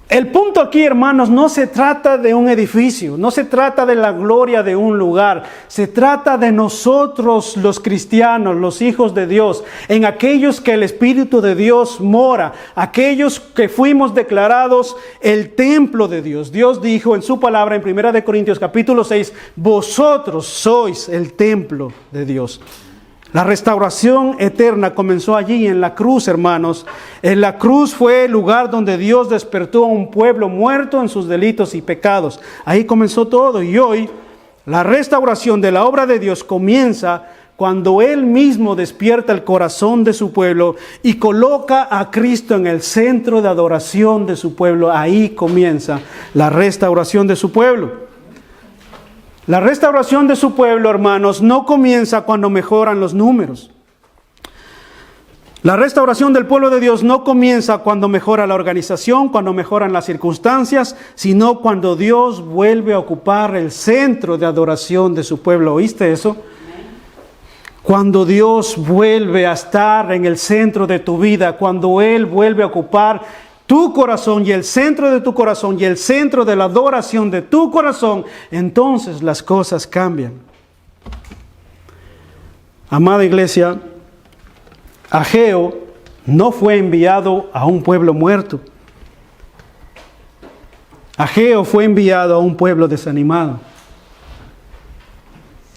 El punto aquí, hermanos, no se trata de un edificio, no se trata de la gloria de un lugar, se trata de nosotros los cristianos, los hijos de Dios, en aquellos que el Espíritu de Dios mora, aquellos que fuimos declarados el templo de Dios. Dios dijo en su palabra en 1 Corintios capítulo 6, vosotros sois el templo de Dios. La restauración eterna comenzó allí en la cruz, hermanos. En la cruz fue el lugar donde Dios despertó a un pueblo muerto en sus delitos y pecados. Ahí comenzó todo, y hoy la restauración de la obra de Dios comienza cuando Él mismo despierta el corazón de su pueblo y coloca a Cristo en el centro de adoración de su pueblo. Ahí comienza la restauración de su pueblo. La restauración de su pueblo, hermanos, no comienza cuando mejoran los números. La restauración del pueblo de Dios no comienza cuando mejora la organización, cuando mejoran las circunstancias, sino cuando Dios vuelve a ocupar el centro de adoración de su pueblo. ¿Oíste eso? Cuando Dios vuelve a estar en el centro de tu vida, cuando Él vuelve a ocupar tu corazón y el centro de tu corazón y el centro de la adoración de tu corazón, entonces las cosas cambian. Amada iglesia, Ageo no fue enviado a un pueblo muerto. Ageo fue enviado a un pueblo desanimado.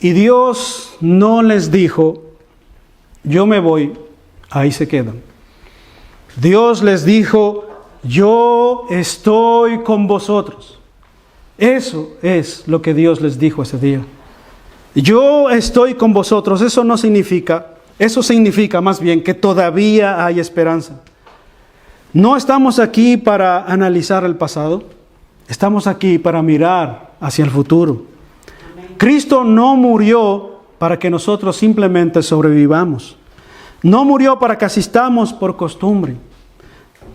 Y Dios no les dijo, yo me voy, ahí se quedan. Dios les dijo, yo estoy con vosotros. Eso es lo que Dios les dijo ese día. Yo estoy con vosotros. Eso significa más bien que todavía hay esperanza. No estamos aquí para analizar el pasado. Estamos aquí para mirar hacia el futuro. Cristo no murió para que nosotros simplemente sobrevivamos. No murió para que asistamos por costumbre.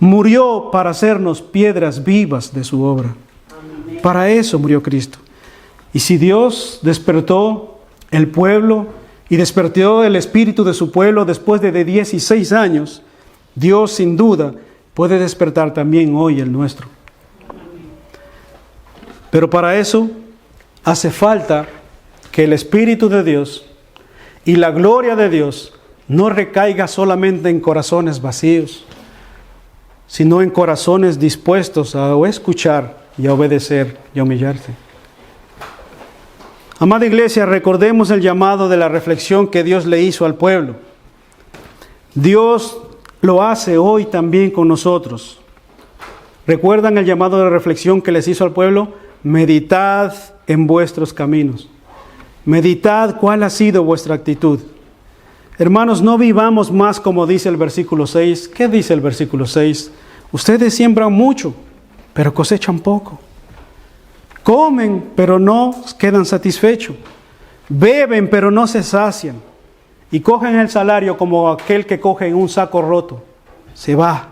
Murió para hacernos piedras vivas de su obra. Amén. Para eso murió Cristo. Y si Dios despertó el pueblo y despertó el espíritu de su pueblo después de 16 años, Dios sin duda puede despertar también hoy el nuestro. Pero para eso hace falta que el Espíritu de Dios y la gloria de Dios no recaiga solamente en corazones vacíos, sino en corazones dispuestos a escuchar y a obedecer y a humillarse. Amada iglesia, recordemos el llamado de la reflexión que Dios le hizo al pueblo. Dios lo hace hoy también con nosotros. ¿Recuerdan el llamado de reflexión que les hizo al pueblo? Meditad en vuestros caminos. Meditad cuál ha sido vuestra actitud. Hermanos, no vivamos más como dice el versículo 6. ¿Qué dice el versículo 6? Ustedes siembran mucho, pero cosechan poco. Comen, pero no quedan satisfechos. Beben, pero no se sacian. Y cogen el salario como aquel que coge en un saco roto. Se va.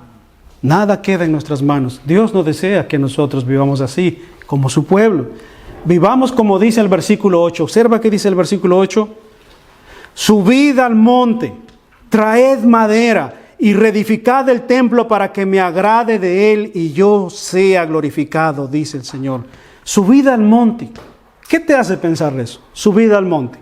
Nada queda en nuestras manos. Dios no desea que nosotros vivamos así, como su pueblo. Vivamos como dice el versículo 8. Observa qué dice el versículo 8. Subid al monte, traed madera y reedificad el templo para que me agrade de él y yo sea glorificado, dice el Señor. Subid al monte. ¿Qué te hace pensar eso? Subid al monte.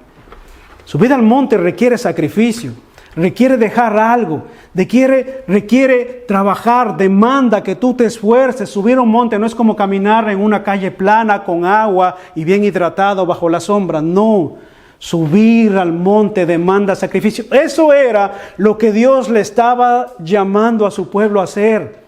Subir al monte requiere sacrificio, requiere dejar algo, requiere trabajar, demanda que tú te esfuerces. Subir a un monte no es como caminar en una calle plana con agua y bien hidratado bajo la sombra, no. Subir al monte demanda sacrificio. Eso era lo que Dios le estaba llamando a su pueblo a hacer.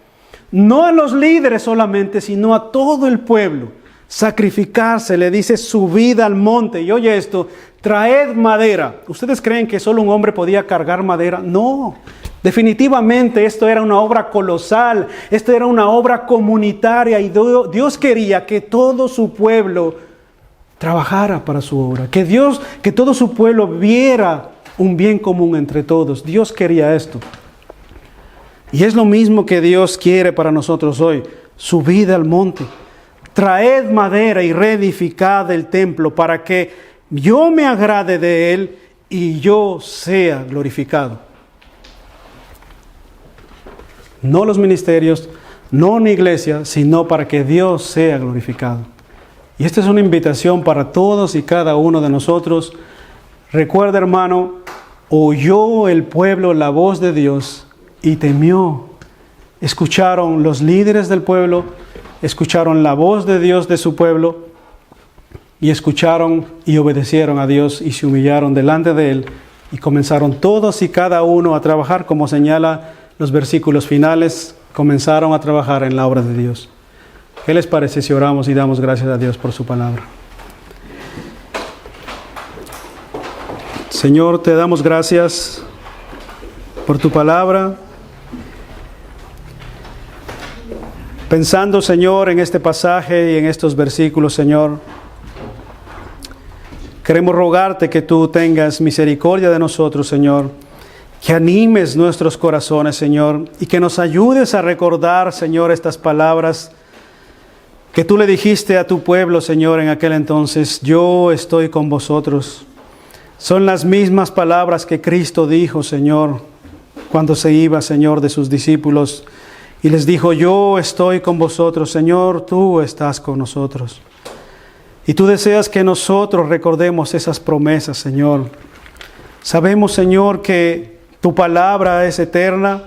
No a los líderes solamente, sino a todo el pueblo. Sacrificarse, le dice, subid al monte. Y oye esto, traed madera. ¿Ustedes creen que solo un hombre podía cargar madera? No, Definitivamente esto era una obra colosal, esto era una obra comunitaria y Dios quería que todo su pueblo trabajara para su obra, que todo su pueblo viera un bien común entre todos. Dios quería esto. Y es lo mismo que Dios quiere para nosotros hoy. Subid al monte, traed madera y reedificad el templo para que yo me agrade de él y yo sea glorificado. No los ministerios, no una iglesia, sino para que Dios sea glorificado. Y esta es una invitación para todos y cada uno de nosotros. Recuerda, hermano, oyó el pueblo la voz de Dios y temió. Escucharon los líderes del pueblo, escucharon la voz de Dios de su pueblo y escucharon y obedecieron a Dios y se humillaron delante de Él y comenzaron todos y cada uno a trabajar, como señala los versículos finales, comenzaron a trabajar en la obra de Dios. ¿Qué les parece si oramos y damos gracias a Dios por su palabra? Señor, te damos gracias por tu palabra. Pensando, Señor, en este pasaje y en estos versículos, Señor, queremos rogarte que tú tengas misericordia de nosotros, Señor, que animes nuestros corazones, Señor, y que nos ayudes a recordar, Señor, estas palabras que tú le dijiste a tu pueblo, Señor, en aquel entonces: yo estoy con vosotros. Son las mismas palabras que Cristo dijo, Señor, cuando se iba, Señor, de sus discípulos, y les dijo: yo estoy con vosotros, Señor, tú estás con nosotros. Y tú deseas que nosotros recordemos esas promesas, Señor. Sabemos, Señor, que tu palabra es eterna.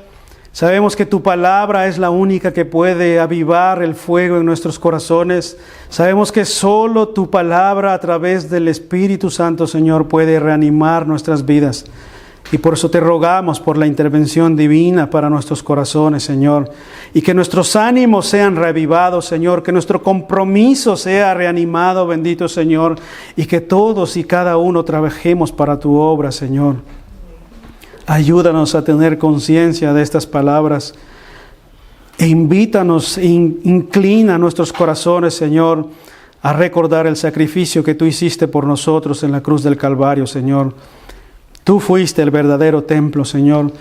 Sabemos que tu palabra es la única que puede avivar el fuego en nuestros corazones. Sabemos que solo tu palabra a través del Espíritu Santo, Señor, puede reanimar nuestras vidas. Y por eso te rogamos por la intervención divina para nuestros corazones, Señor. Y que nuestros ánimos sean reavivados, Señor. Que nuestro compromiso sea reanimado, bendito Señor. Y que todos y cada uno trabajemos para tu obra, Señor. Ayúdanos a tener conciencia de estas palabras. E invítanos, inclina nuestros corazones, Señor, a recordar el sacrificio que tú hiciste por nosotros en la cruz del Calvario, Señor. Tú fuiste el verdadero templo, Señor.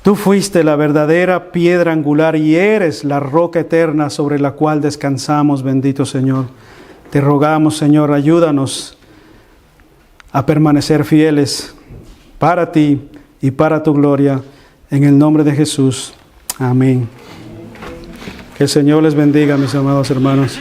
Tú fuiste la verdadera piedra angular y eres la roca eterna sobre la cual descansamos, bendito Señor. Te rogamos, Señor, ayúdanos a permanecer fieles para ti y para tu gloria. En el nombre de Jesús. Amén. Que el Señor les bendiga, mis amados hermanos.